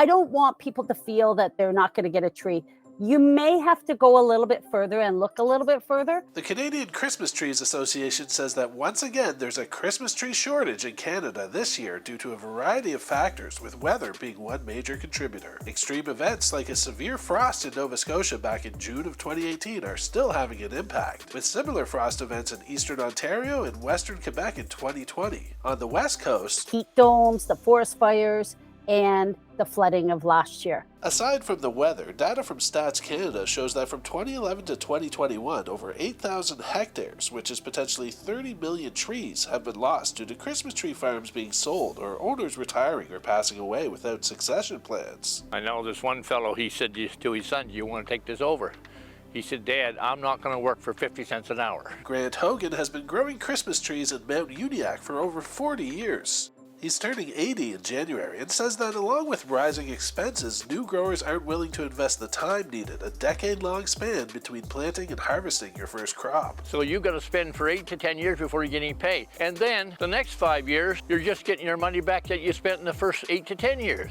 I don't want people to feel that they're not going to get a tree. You may have to go a little bit further and look a little bit further. The Canadian Christmas Trees Association says that once again there's a Christmas tree shortage in Canada this year due to a variety of factors, with weather being one major contributor. Extreme events like a severe frost in Nova Scotia back in June of 2018 are still having an impact, with similar frost events in eastern Ontario and western Quebec in 2020. On the west coast, heat domes, the forest fires, and the flooding of last year. Aside from the weather, data from Stats Canada shows that from 2011 to 2021, over 8,000 hectares, which is potentially 30 million trees, have been lost due to Christmas tree farms being sold or owners retiring or passing away without succession plans. I know this one fellow, he said to his son, "Do you want to take this over?" He said, "Dad, I'm not going to work for 50 cents an hour." Grant Hogan has been growing Christmas trees in Mount Uniacke for over 40 years. He's turning 80 in January and says that along with rising expenses, new growers aren't willing to invest the time needed, a decade-long span between planting and harvesting your first crop. So you got to spend for 8 to 10 years before you get any pay. And then the next 5 years, you're just getting your money back that you spent in the first 8 to 10 years.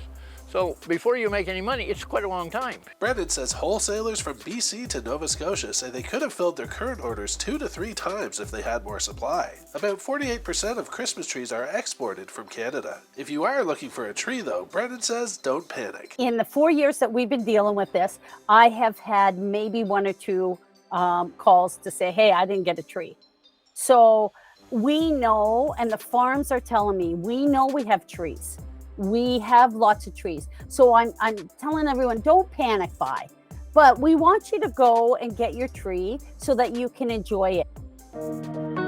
So before you make any money, it's quite a long time. Brendan says wholesalers from BC to Nova Scotia say they could have filled their current orders 2 to 3 times if they had more supply. About 48% of Christmas trees are exported from Canada. If you are looking for a tree though, Brendan says don't panic. In the 4 years that we've been dealing with this, I have had maybe 1 or 2 calls to say, hey, I didn't get a tree. So we know, and the farms are telling me, we know we have trees. We have lots of trees. So I'm telling everyone, don't panic buy. But we want you to go and get your tree so that you can enjoy it.